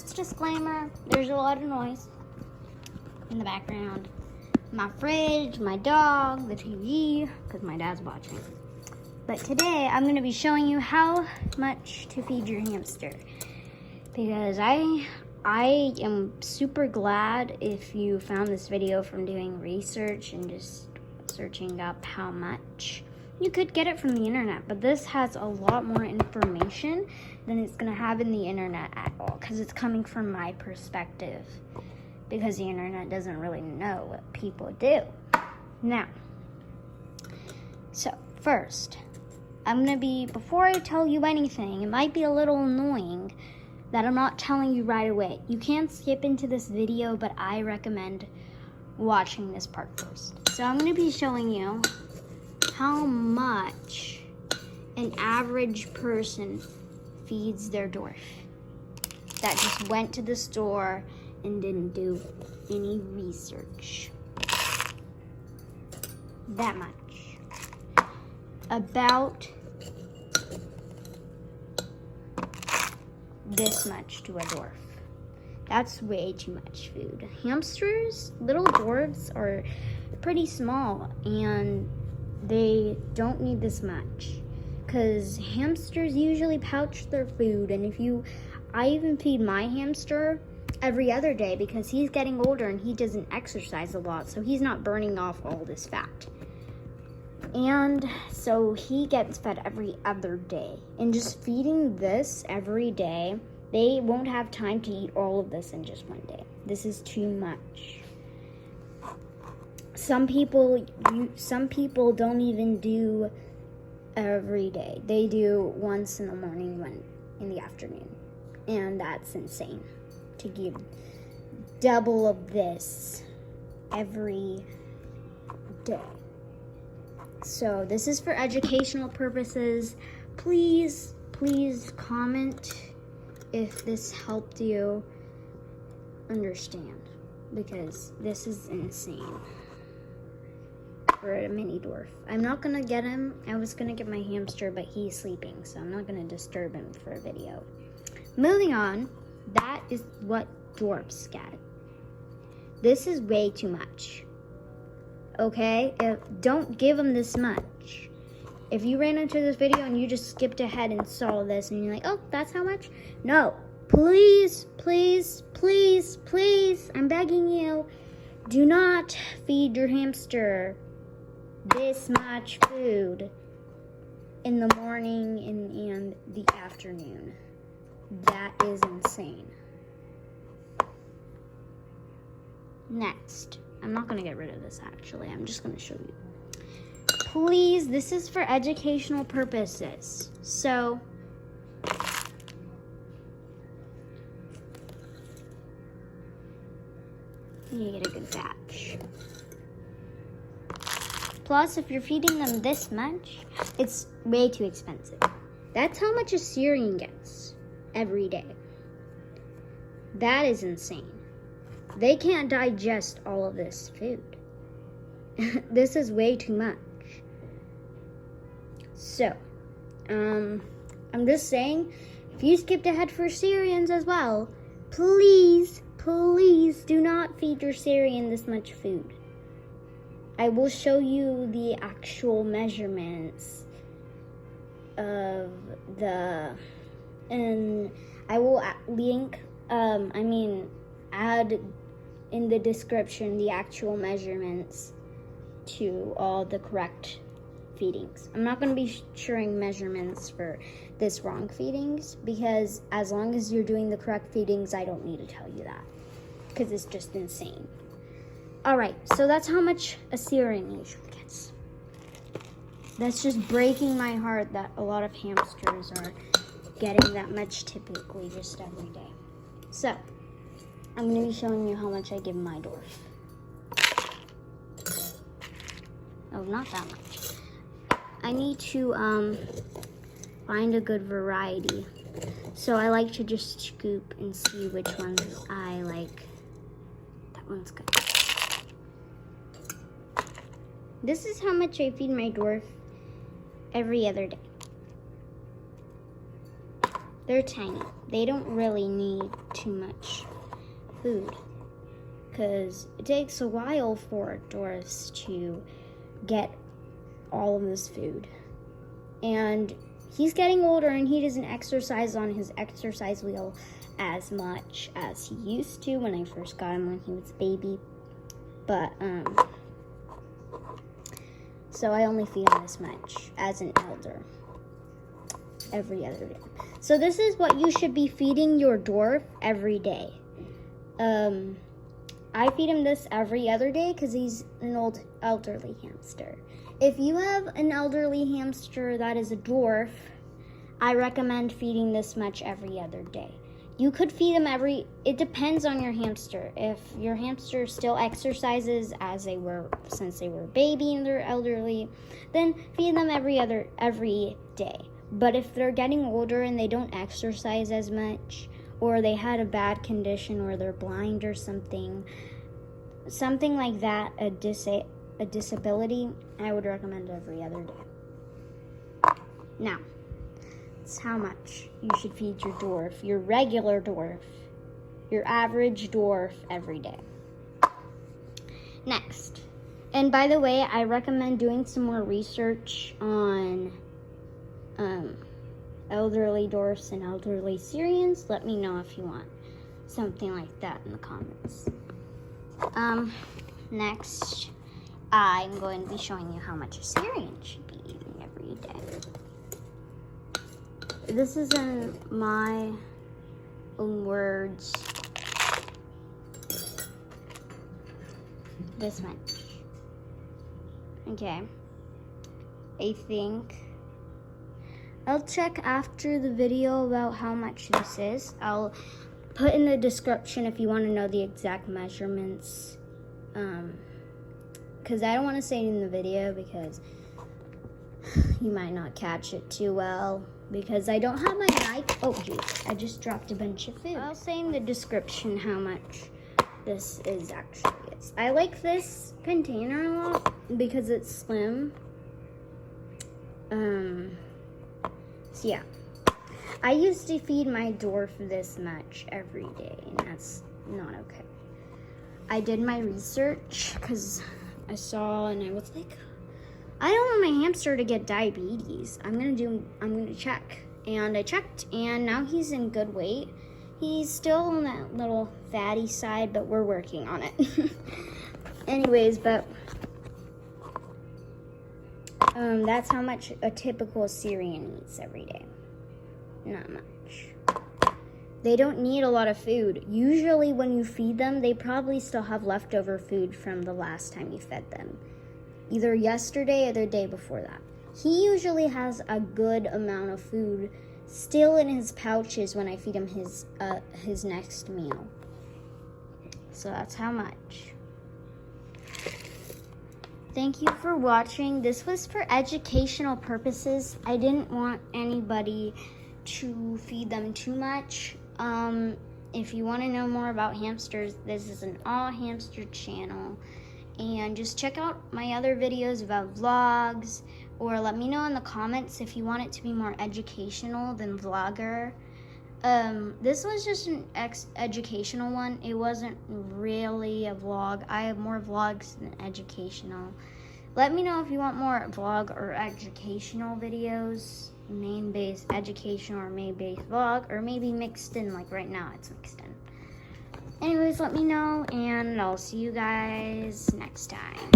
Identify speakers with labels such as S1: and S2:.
S1: first disclaimer, there's a lot of noise in the background. My fridge, my dog, the TV, because my dad's watching. But today, I'm going to be showing you how much to feed your hamster. Because I am super glad if you found this video from doing research and just searching up how much. You could get it from the internet, but this has a lot more information than it's going to have in the internet at all, because it's coming from my perspective, because the internet doesn't really know what people do. Now, so first, before I tell you anything, it might be a little annoying that I'm not telling you right away. You can skip into this video, but I recommend watching this part first. So I'm going to be showing you how much an average person feeds their dwarf that just went to the store and didn't do any research. That much. About this much to a dwarf. That's way too much food. Hamsters, little dwarfs, are pretty small and they don't need this much, because hamsters usually pouch their food. And I even feed my hamster every other day because he's getting older and he doesn't exercise a lot, so he's not burning off all this fat. And so he gets fed every other day. And just feeding this every day, they won't have time to eat all of this in just one day. This is too much. Some people don't even do every day. They do once in the morning, one in the afternoon. And that's insane to give double of this every day. So this is for educational purposes. Please comment if this helped you understand, because this is insane for a mini dwarf. I'm not gonna get him. I was gonna get my hamster, but he's sleeping, so I'm not gonna disturb him for a video. Moving on, that is what dwarfs get. This is way too much. Okay? Don't give them this much. If you ran into this video and you just skipped ahead and saw this and you're like, oh, that's how much? No. Please, I'm begging you, do not feed your hamster this much food in the morning and the afternoon. That is insane. Next, I'm not going to get rid of this actually. I'm just going to show you. Please, this is for educational purposes. So, you get a good batch. Plus, if you're feeding them this much, it's way too expensive. That's how much a Sirian gets every day. That is insane. They can't digest all of this food. This is way too much. So, I'm just saying, if you skipped ahead for Sirians as well, please do not feed your Sirian this much food. I will show you the actual measurements of and I will add in the description the actual measurements to all the correct feedings. I'm not going to be sharing measurements for this wrong feedings, because as long as you're doing the correct feedings, I don't need to tell you that, because it's just insane. Alright, so that's how much a Sirian usually gets. That's just breaking my heart that a lot of hamsters are getting that much typically just every day. So, I'm going to be showing you how much I give my dwarf. Oh, not that much. I need to find a good variety. So I like to just scoop and see which ones I like. That one's good. This is how much I feed my dwarf every other day. They're tiny. They don't really need too much food because it takes a while for Darwfs to get all of this food. And he's getting older and he doesn't exercise on his exercise wheel as much as he used to when I first got him when he was a baby. But, so I only feed him this much as an elder every other day. So this is what you should be feeding your Darwf every day. I feed him this every other day because he's an elderly hamster. If you have an elderly hamster that is a Darwf, I recommend feeding this much every other day. You could feed them it depends on your hamster. If your hamster still exercises as they were since they were a baby and they're elderly, then feed them every day. But if they're getting older and they don't exercise as much, or they had a bad condition, or they're blind or something like that, a disability, I would recommend every other day. Now, that's how much you should feed your Darwf, your regular Darwf, your average Darwf every day. Next, and by the way, I recommend doing some more research on elderly Darwfs and elderly Sirians. Let me know if you want something like that in the comments. Next, I'm going to be showing you how much a Sirian should be eating every day. This is in my own words. This much. Okay. I think I'll check after the video about how much this is. I'll put in the description if you want to know the exact measurements. Because I don't want to say it in the video because you might not catch it too well. Because I don't have my knife. Oh, geez. I just dropped a bunch of food. I'll say in the description how much this is actually. I like this container a lot because it's slim. So yeah. I used to feed my Darwf this much every day, and that's not okay. I did my research because I saw and I was like, I don't want my hamster to get diabetes. I'm gonna check. And I checked, and now he's in good weight. He's still on that little fatty side, but we're working on it. Anyways, but that's how much a typical Sirian eats every day. Not much. They don't need a lot of food. Usually when you feed them, they probably still have leftover food from the last time you fed them. Either yesterday or the day before that. He usually has a good amount of food still in his pouches when I feed him his next meal. So that's how much. Thank you for watching. This was for educational purposes. I didn't want anybody to feed them too much. If you want to know more about hamsters, this is an all hamster channel. And just check out my other videos about vlogs, or let me know in the comments if you want it to be more educational than vlogger. This was just an educational one. It wasn't really a vlog. I have more vlogs than educational. Let me know if you want more vlog or educational videos, main-based educational or main-based vlog, or maybe mixed in, like right now it's mixed in. Anyways, let me know, and I'll see you guys next time.